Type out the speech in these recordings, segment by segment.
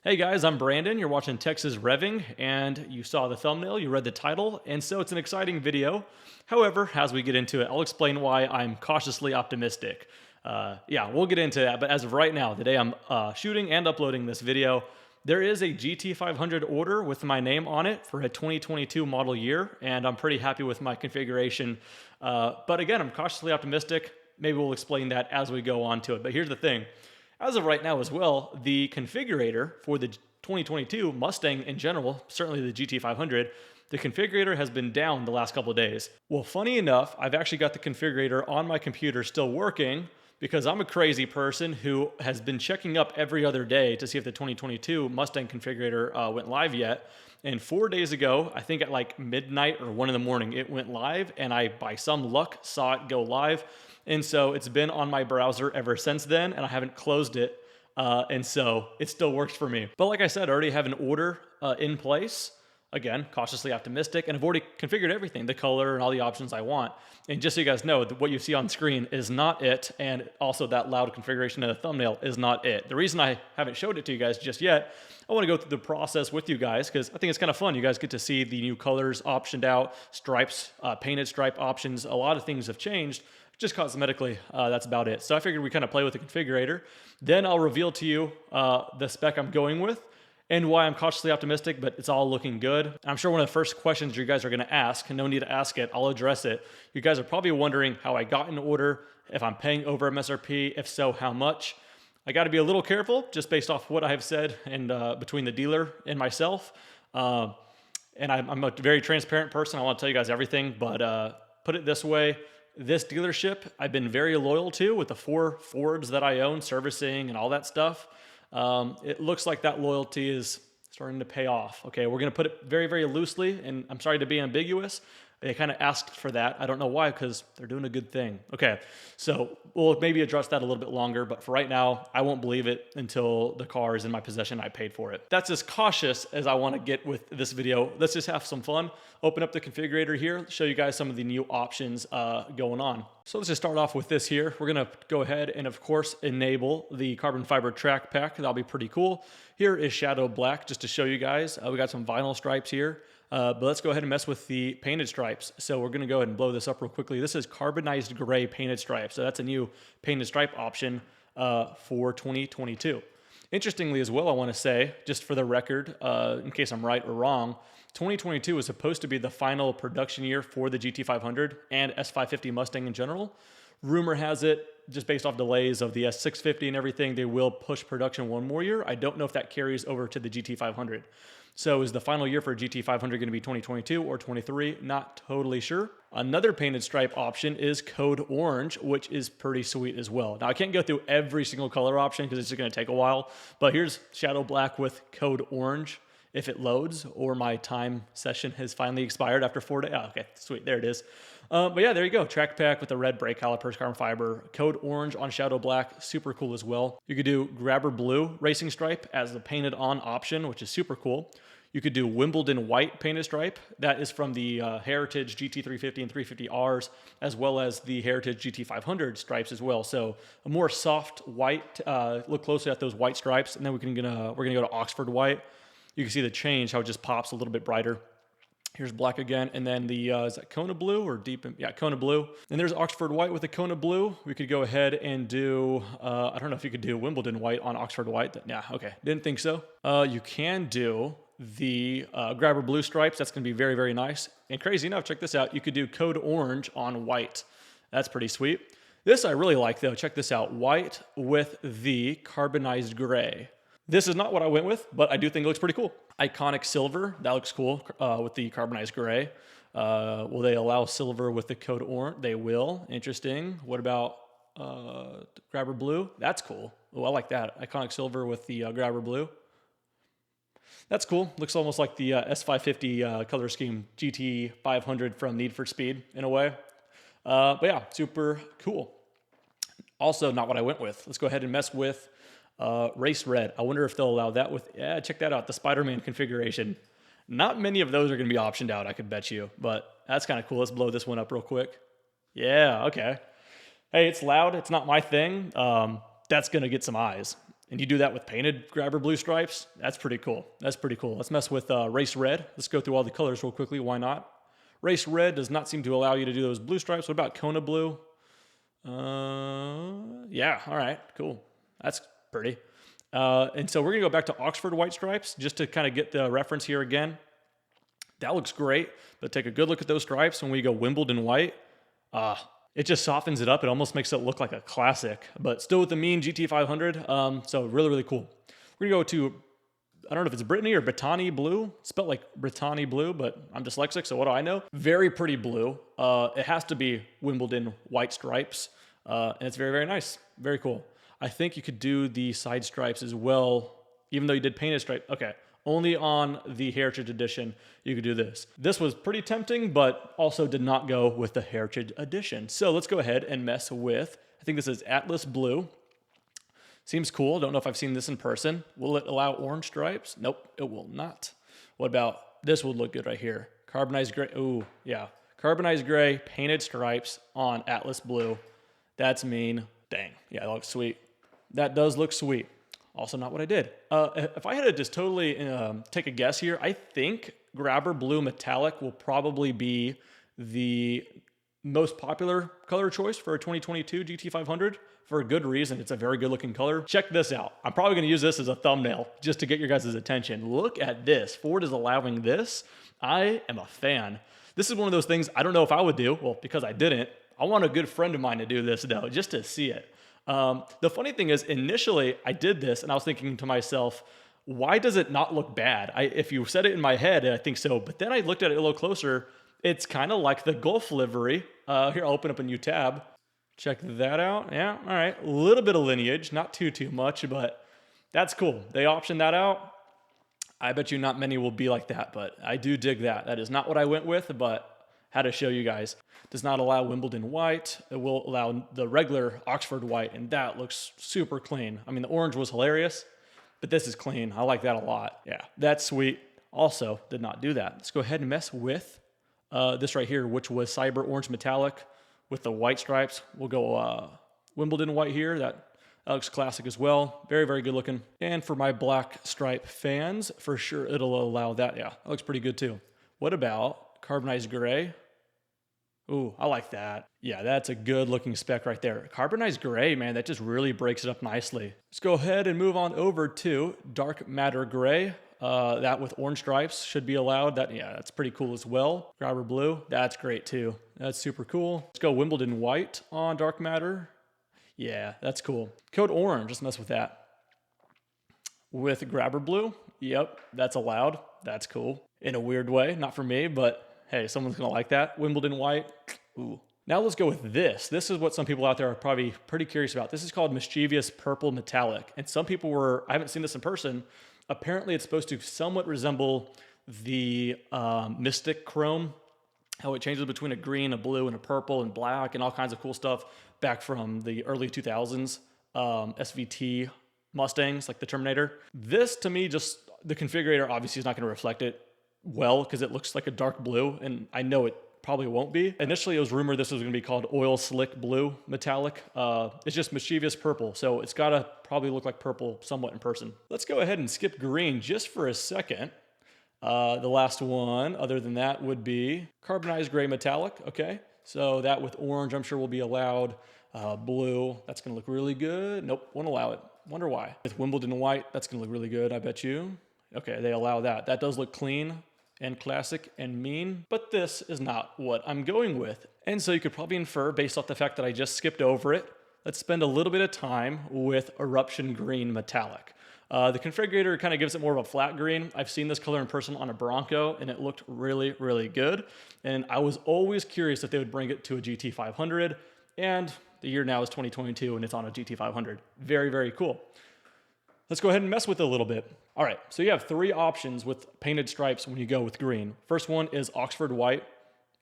Hey guys, I'm Brandon. You're watching Texas Revving, and you saw the thumbnail, you read the title, and so it's an exciting video. However, as we get into it, I'll explain why I'm cautiously optimistic. Yeah, we'll get into that, but as of right now, the day I'm shooting and uploading this video, there is a GT500 order with my name on it for a 2022 model year, and I'm pretty happy with my configuration. But again, I'm cautiously optimistic. Maybe we'll explain that as we go on to it. But here's the thing. As of right now as well, the configurator for the 2022 Mustang in general, certainly the GT500, the configurator has been down the last couple of days. Well, funny enough, I've actually got the configurator on my computer still working because I'm a crazy person who has been checking up every other day to see if the 2022 Mustang configurator went live yet. And 4 days ago, I think at like midnight or 1 in the morning, it went live, and I, by some luck, saw it go live. And so it's been on my browser ever since then, and I haven't closed it. And so it still works for me. But like I said, I already have an order in place. Again, cautiously optimistic, and I've already configured everything, the color and all the options I want. And just so you guys know, what you see on screen is not it, and also that loud configuration in the thumbnail is not it. The reason I haven't showed it to you guys just yet, I want to go through the process with you guys because I think it's kind of fun. You guys get to see the new colors optioned out, stripes, painted stripe options. A lot of things have changed. Just cosmetically, that's about it. So I figured we kind of play with the configurator. Then I'll reveal to you the spec I'm going with and why I'm cautiously optimistic, but it's all looking good. I'm sure one of the first questions you guys are gonna ask, and no need to ask it, I'll address it. You guys are probably wondering how I got an order, if I'm paying over MSRP, if so, how much. I gotta be a little careful just based off what I have said and between the dealer and myself. And I'm a very transparent person. I wanna tell you guys everything, but put it this way, this dealership I've been very loyal to with the 4 Fords that I own, servicing and all that stuff. It looks like that loyalty is starting to pay off. Okay, we're going to put it very, very loosely, and I'm sorry to be ambiguous. They kind of asked for that. I don't know why, because they're doing a good thing. Okay, so we'll maybe address that a little bit longer, but for right now, I won't believe it until the car is in my possession. I paid for it. That's as cautious as I want to get with this video. Let's just have some fun. Open up the configurator here, show you guys some of the new options going on. So let's just start off with this here. We're gonna go ahead and of course enable the carbon fiber track pack. That'll be pretty cool. Here is Shadow Black, just to show you guys. We got some vinyl stripes here. But let's go ahead and mess with the painted stripes. So we're gonna go ahead and blow this up real quickly. This is carbonized gray painted stripes. So that's a new painted stripe option for 2022. Interestingly as well, I wanna say, just for the record, in case I'm right or wrong, 2022 is supposed to be the final production year for the GT500 and S550 Mustang in general. Rumor has it, just based off delays of the S650 and everything, they will push production 1 more year. I don't know if that carries over to the GT500. So is the final year for GT500 going to be 2022 or 23? Not totally sure. Another painted stripe option is Code Orange, which is pretty sweet as well. Now I can't go through every single color option because it's just going to take a while, but here's Shadow Black with Code Orange if it loads, or my time session has finally expired after 4 days. Oh, okay, sweet, there it is. But yeah, there you go. Track pack with the red brake calipers, carbon fiber, Code Orange on Shadow Black, super cool as well. You could do Grabber Blue racing stripe as the painted on option, which is super cool. You could do Wimbledon white painted stripe. That is from the Heritage GT350 and 350Rs, as well as the Heritage GT500 stripes as well. So a more soft white. Look closely at those white stripes, and then we're gonna go to Oxford white. You can see the change, how it just pops a little bit brighter. Here's black again, and then the, is that Kona Blue or Deep? Yeah, Kona Blue. And there's Oxford White with the Kona Blue. We could go ahead and do, I don't know if you could do Wimbledon White on Oxford White. Yeah, okay, didn't think so. You can do the Grabber Blue stripes. That's gonna be very, very nice. And crazy enough, check this out. You could do Code Orange on white. That's pretty sweet. This I really like though, check this out. White with the carbonized gray. This is not what I went with, but I do think it looks pretty cool. Iconic silver, that looks cool with the carbonized gray. Will they allow silver with the Code Orange? They will, interesting. What about Grabber Blue? That's cool. Oh, I like that. Iconic silver with the Grabber Blue. That's cool. Looks almost like the S550 color scheme GT500 from Need for Speed in a way. But yeah, super cool. Also, not what I went with. Let's go ahead and mess with Race Red. I wonder if they'll allow that with, yeah, check that out, the Spider-Man configuration. Not many of those are going to be optioned out, I could bet you, but that's kind of cool. Let's blow this one up real quick. Yeah, okay. Hey, it's loud. It's not my thing. That's going to get some eyes. And you do that with painted grabber blue stripes. That's pretty cool. That's pretty cool. Let's mess with race red. Let's go through all the colors real quickly. Why not? Race red does not seem to allow you to do those blue stripes. What about Kona blue? Yeah, all right, cool. That's pretty. And so we're gonna go back to Oxford white stripes just to kind of get the reference here again. That looks great, but take a good look at those stripes when we go Wimbledon white. It just softens it up. It almost makes it look like a classic, but still with the mean GT500. So really, really cool. We're gonna go to, I don't know if it's Brittany or Brittany blue. It's spelled like Brittany blue, but I'm dyslexic, so what do I know? Very pretty blue. It has to be Wimbledon white stripes, and it's very, very nice. Very cool. I think you could do the side stripes as well, even though you did painted stripe. Okay, only on the Heritage Edition you could do this. This was pretty tempting, but also did not go with the Heritage Edition. So let's go ahead and mess with, I think this is Atlas Blue. Seems cool. Don't know if I've seen this in person. Will it allow orange stripes? Nope, it will not. What about, this would look good right here. Carbonized gray, ooh, yeah. Carbonized gray, painted stripes on Atlas Blue. That's mean. Dang, yeah, that looks sweet. That does look sweet. Also not what I did. If I had to just totally take a guess here, I think Grabber Blue Metallic will probably be the most popular color choice for a 2022 GT500 for a good reason. It's a very good looking color. Check this out. I'm probably gonna use this as a thumbnail just to get your guys' attention. Look at this. Ford is allowing this. I am a fan. This is one of those things I don't know if I would do. Well, because I didn't. I want a good friend of mine to do this though, just to see it. The funny thing is, initially I did this and I was thinking to myself, why does it not look bad? If you said it in my head, I think so. But then I looked at it a little closer. It's kind of like the Gulf livery. Here, I'll open up a new tab. Check that out. Yeah, all right. A little bit of lineage, not too much, but that's cool. They optioned that out. I bet you not many will be like that, but I do dig that. That is not what I went with, but had to show you guys. Does not allow Wimbledon white. It will allow the regular Oxford white, and that looks super clean. I mean, the orange was hilarious, but this is clean. I like that a lot. Yeah, that's sweet. Also, did not do that. Let's go ahead and mess with this right here, which was Cyber Orange Metallic with the white stripes. We'll go Wimbledon white here. That looks classic as well. Very, very good looking. And for my black stripe fans, for sure it'll allow that. Yeah, that looks pretty good too. What about carbonized gray? Ooh, I like that. Yeah, that's a good looking spec right there. Carbonized gray, man, that just really breaks it up nicely. Let's go ahead and move on over to dark matter gray. That with orange stripes should be allowed. Yeah, that's pretty cool as well. Grabber blue, that's great too. That's super cool. Let's go Wimbledon white on dark matter. Yeah, that's cool. Code orange, let's mess with that. With grabber blue, yep, that's allowed. That's cool. In a weird way, not for me, but hey, someone's gonna like that. Wimbledon white, ooh. Now let's go with this. This is what some people out there are probably pretty curious about. This is called Mischievous Purple Metallic. And some people I haven't seen this in person. Apparently it's supposed to somewhat resemble the Mystic Chrome, how it changes between a green, a blue, and a purple, and black, and all kinds of cool stuff back from the early 2000s SVT Mustangs, like the Terminator. This, to me, just the configurator obviously is not gonna reflect it well because it looks like a dark blue, and I know it probably won't be. Initially, it was rumored this was gonna be called Oil Slick Blue Metallic. It's just Mischievous Purple, so it's gotta probably look like purple somewhat in person. Let's go ahead and skip green just for a second. The last one, other than that, would be Carbonized Gray Metallic, okay? So that with orange, I'm sure will be allowed. Blue, that's gonna look really good. Nope, won't allow it. Wonder why. With Wimbledon white, that's gonna look really good, I bet you. Okay, they allow that. That does look clean and classic and mean, but this is not what I'm going with. And so you could probably infer, based off the fact that I just skipped over it, let's spend a little bit of time with Eruption Green Metallic. The configurator kind of gives it more of a flat green. I've seen this color in person on a Bronco, and it looked really, really good. And I was always curious if they would bring it to a GT500, and the year now is 2022, and it's on a GT500. Very, very cool. Let's go ahead and mess with it a little bit. All right, so you have three options with painted stripes when you go with green. First one is Oxford white,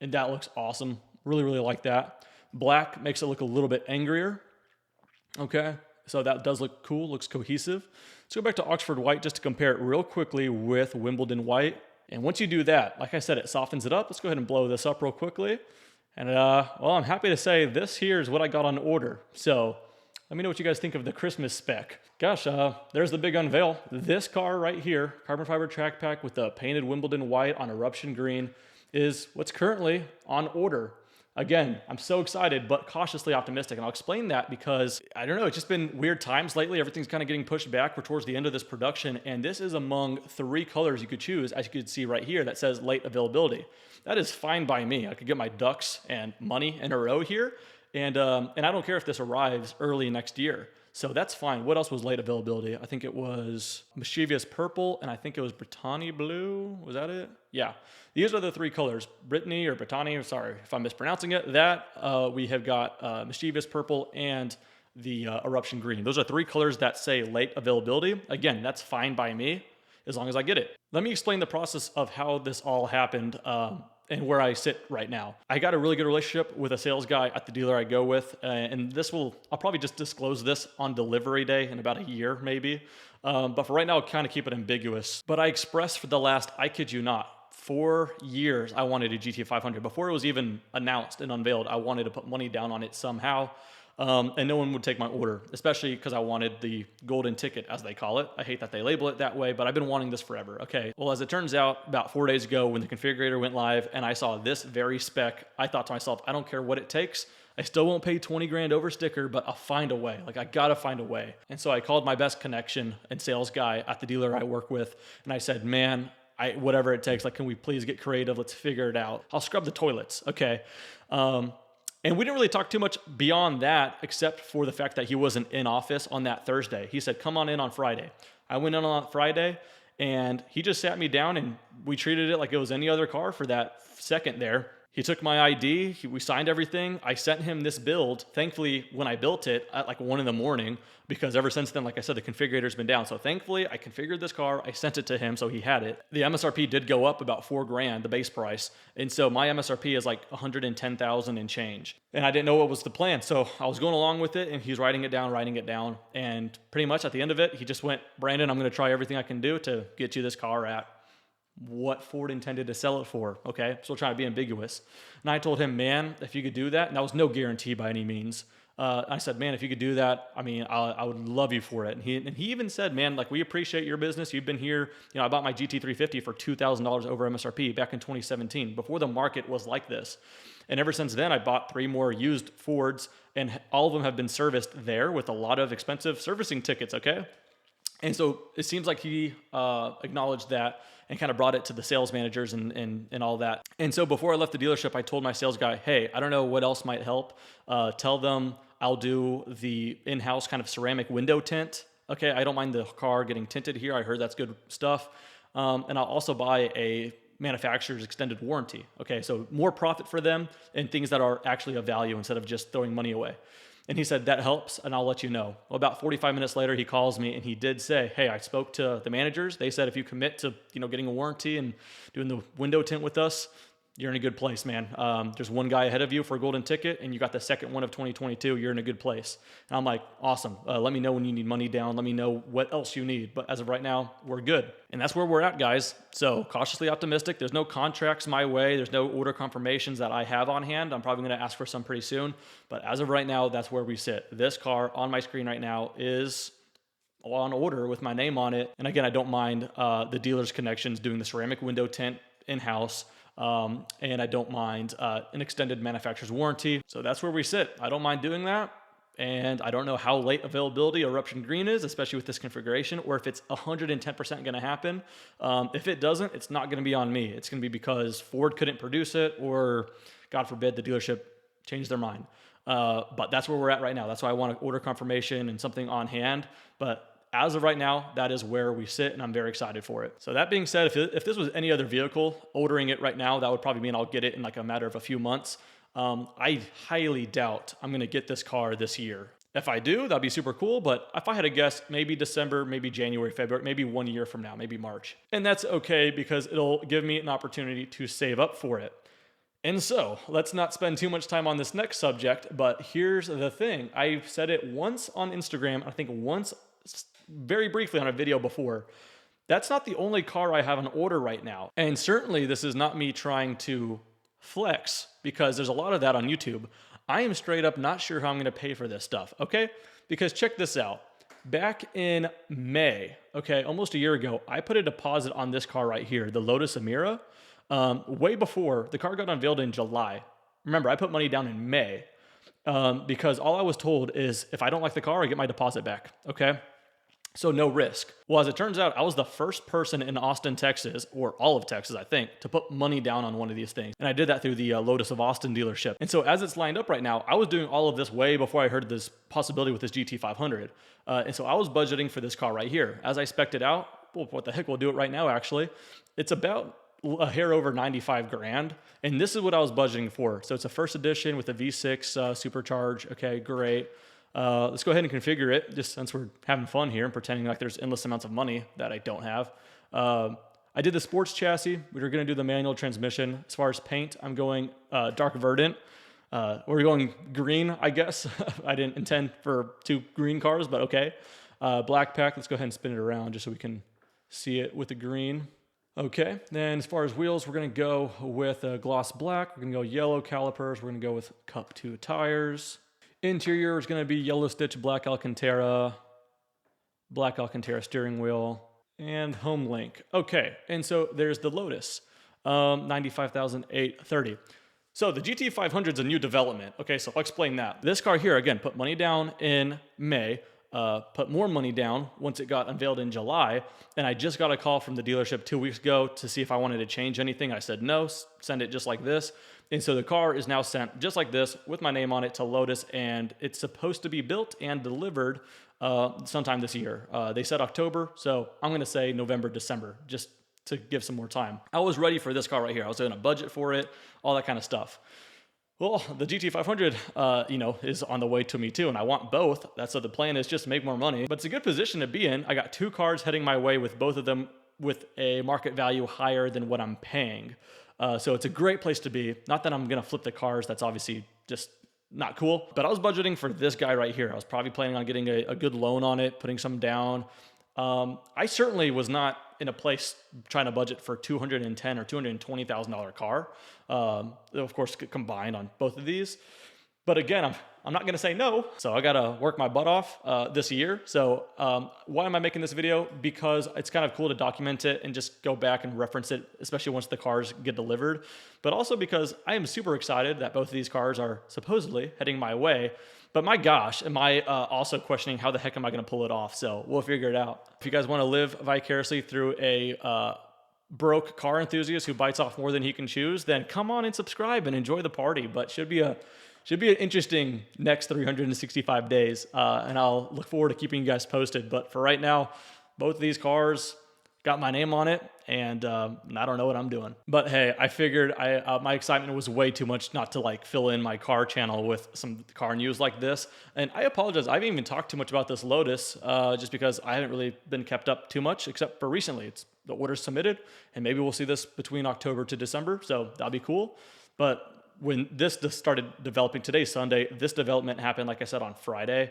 and that looks awesome. Really, really like that. Black makes it look a little bit angrier. Okay, so that does look cool, looks cohesive. Let's go back to Oxford white just to compare it real quickly with Wimbledon white. And once you do that, like I said, it softens it up. Let's go ahead and blow this up real quickly. And well, I'm happy to say this here is what I got on order. So Let me know what you guys think of the Christmas spec. Gosh, there's the big unveil. This car right here, carbon fiber track pack with the painted Wimbledon white on eruption green, is what's currently on order. Again, I'm so excited, but cautiously optimistic. And I'll explain that because, I don't know, it's just been weird times lately. Everything's kind of getting pushed back. We're towards the end of this production. And this is among 3 colors you could choose, as you can see right here, that says late availability. That is fine by me. I could get my ducks and money in a row here. And I don't care if this arrives early next year. So that's fine. What else was late availability? I think it was Mischievous Purple, and I think it was Brittany Blue. Was that it? Yeah. These are the 3 colors. Brittany or Brittany, sorry if I'm mispronouncing it. That we have got Mischievous Purple and the Eruption Green. Those are 3 colors that say late availability. Again, that's fine by me as long as I get it. Let me explain the process of how this all happened and where I sit right now. I got a really good relationship with a sales guy at the dealer I go with, and I'll probably just disclose this on delivery day in about a year maybe. But for right now, I'll kind of keep it ambiguous. But I expressed for the last, I kid you not, 4 years I wanted a GT500. Before it was even announced and unveiled, I wanted to put money down on it somehow. And no one would take my order, especially because I wanted the golden ticket, as they call it. I hate that they label it that way, but I've been wanting this forever. Okay, well, as it turns out, about 4 days ago when the configurator went live and I saw this very spec, I thought to myself, I don't care what it takes. I still won't pay 20 grand over sticker, but I'll find a way. Like, I gotta find a way. And so I called my best connection and sales guy at the dealer I work with, and I said, man, whatever it takes, like, can we please get creative? Let's figure it out. I'll scrub the toilets, okay? And we didn't really talk too much beyond that, except for the fact that he wasn't in office on that Thursday. He said, come on in on Friday. I went in on Friday, and he just sat me down, and we treated it like it was any other car for that second there. He took my ID, we signed everything. I sent him this build, thankfully, when I built it at like 1 a.m, because ever since then, like I said, the configurator's been down. So thankfully, I configured this car, I sent it to him, so he had it. The MSRP did go up about 4 grand, the base price. And so my MSRP is like 110,000 and change. And I didn't know what was the plan. So I was going along with it, and he's writing it down. And pretty much at the end of it, he just went, Brandon, I'm gonna try everything I can do to get you this car at what Ford intended to sell it for, okay? Still trying to be ambiguous. And I told him, man, if you could do that, and that was no guarantee by any means. I said, man, if you could do that, I mean, I would love you for it. And he even said, man, like, we appreciate your business. You've been here. You know, I bought my GT350 for $2,000 over MSRP back in 2017, before the market was like this. And ever since then, I bought 3 more used Fords, and all of them have been serviced there with a lot of expensive servicing tickets, okay? And so it seems like he acknowledged that and kind of brought it to the sales managers and all that. And so before I left the dealership, I told my sales guy, hey, I don't know what else might help. Tell them I'll do the in-house kind of ceramic window tint. Okay, I don't mind the car getting tinted here. I heard that's good stuff. And I'll also buy a manufacturer's extended warranty. Okay, so more profit for them and things that are actually of value instead of just throwing money away. And he said, that helps, and I'll let you know. Well, about 45 minutes later, he calls me, and he did say, hey, I spoke to the managers. They said if you commit to, getting a warranty and doing the window tint with us, you're in a good place, man. There's one guy ahead of you for a golden ticket, and you got the second one of 2022. You're in a good place. And I'm like, awesome. Let me know when you need money down. Let me know what else you need. But as of right now, we're good. And that's where we're at, guys. So cautiously optimistic. There's no contracts my way. There's no order confirmations that I have on hand. I'm probably going to ask for some pretty soon. But as of right now, that's where we sit. This car on my screen right now is on order with my name on it. And again, I don't mind the dealer's connections doing the ceramic window tint in-house. And I don't mind an extended manufacturer's warranty. So that's where we sit. I don't mind doing that. And I don't know how late availability Eruption Green is, especially with this configuration, or if it's 110% going to happen. If it doesn't, it's not going to be on me. It's going to be because Ford couldn't produce it, or God forbid the dealership changed their mind. But that's where we're at right now. That's why I want to order confirmation and something on hand. But as of right now, that is where we sit, and I'm very excited for it. So that being said, if this was any other vehicle, ordering it right now, that would probably mean I'll get it in like a matter of a few months. I highly doubt I'm going to get this car this year. If I do, that'd be super cool. But if I had to guess, maybe December, maybe January, February, maybe 1 year from now, maybe March. And that's okay because it'll give me an opportunity to save up for it. And so let's not spend too much time on this next subject, but here's the thing. I've said it once on Instagram, I think once very briefly on a video before. That's not the only car I have on order right now. And certainly this is not me trying to flex, because there's a lot of that on YouTube. I am straight up not sure how I'm going to pay for this stuff, okay? because check this out. Back in May, okay, almost a year ago, I put a deposit on this car right here, the Lotus Emira, way before the car got unveiled in July. Remember, I put money down in May because all I was told is if I don't like the car, I get my deposit back, okay? So no risk. Well, as it turns out, I was the first person in Austin, Texas, or all of Texas, I think, to put money down on one of these things. And I did that through the Lotus of Austin dealership. And so as it's lined up right now, I was doing all of this way before I heard this possibility with this GT500. And so I was budgeting for this car right here. As I spec'd it out, well, what the heck, we'll do it right now, actually. It's about a hair over 95 grand. And this is what I was budgeting for. So it's a first edition with a V6 supercharge. Okay, great. Let's go ahead and configure it, just since we're having fun here and pretending like there's endless amounts of money that I don't have. I did the sports chassis. We were going to do the manual transmission. As far as paint, I'm going dark verdant. We're going green, I guess. I didn't intend for 2 green cars, but okay. Black pack, let's go ahead and spin it around just so we can see it with the green. Okay, then as far as wheels, we're going to go with gloss black. We're going to go yellow calipers. We're going to go with Cup 2 tires. Interior is going to be yellow stitch, black Alcantara steering wheel, and home link. Okay, and so there's the Lotus, 95,830. So the GT500 is a new development. Okay, so I'll explain that. This car here, again, put money down in May, put more money down once it got unveiled in July, and I just got a call from the dealership 2 weeks ago to see if I wanted to change anything. I said no, send it just like this. And so the car is now sent just like this with my name on it to Lotus, and it's supposed to be built and delivered sometime this year. They said October, so I'm going to say November, December, just to give some more time. I was ready for this car right here. I was going to budget for it, all that kind of stuff. Well, the GT500, is on the way to me too, and I want both. That's what the plan is, just to make more money. But it's a good position to be in. I got 2 cars heading my way with both of them with a market value higher than what I'm paying. So it's a great place to be. Not that I'm going to flip the cars. That's obviously just not cool. But I was budgeting for this guy right here. I was probably planning on getting a good loan on it, putting some down. I certainly was not in a place trying to budget for $210,000 or $220,000 car. Of course, combined on both of these. But again, I'm not going to say no. So I got to work my butt off this year. So why am I making this video? Because it's kind of cool to document it and just go back and reference it, especially once the cars get delivered. But also because I am super excited that both of these cars are supposedly heading my way. But my gosh, am I also questioning how the heck am I going to pull it off? So we'll figure it out. If you guys want to live vicariously through a broke car enthusiast who bites off more than he can chew, then come on and subscribe and enjoy the party. But should be an interesting next 365 days, and I'll look forward to keeping you guys posted. But for right now, both of these cars got my name on it, and I don't know what I'm doing. But hey, I figured my excitement was way too much not to like fill in my car channel with some car news like this. And I apologize, I haven't even talked too much about this Lotus, just because I haven't really been kept up too much, except for recently. It's the order's submitted, and maybe we'll see this between October to December, so that'll be cool. But when this just started developing today, Sunday, this development happened, like I said, on Friday,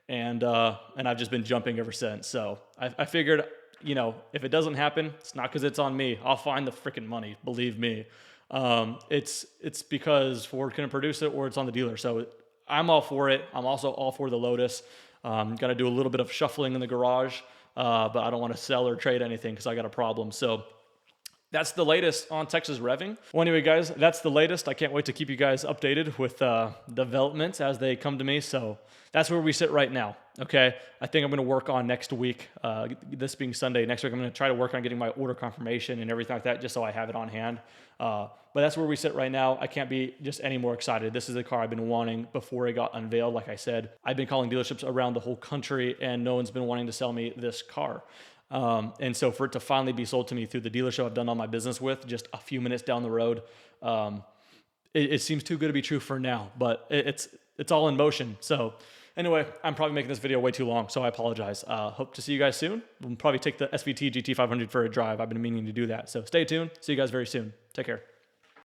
and I've just been jumping ever since. So I figured, if it doesn't happen, it's not because it's on me. I'll find the freaking money, believe me. It's because Ford couldn't produce it or it's on the dealer. So I'm all for it. I'm also all for the Lotus. Got to do a little bit of shuffling in the garage, but I don't want to sell or trade anything because I got a problem. So that's the latest on Texas Revving. Well, anyway, guys, that's the latest. I can't wait to keep you guys updated with developments as they come to me. So that's where we sit right now, okay? I think I'm going to work on next week, this being Sunday. Next week, I'm going to try to work on getting my order confirmation and everything like that, just so I have it on hand. But that's where we sit right now. I can't be just any more excited. This is a car I've been wanting before it got unveiled. Like I said, I've been calling dealerships around the whole country, and no one's been wanting to sell me this car. And so for it to finally be sold to me through the dealership I've done all my business with, just a few minutes down the road, it seems too good to be true for now, but it's all in motion. So anyway, I'm probably making this video way too long, so I apologize. Hope to see you guys soon. We'll probably take the SVT GT500 for a drive. I've been meaning to do that. So stay tuned. See you guys very soon. Take care.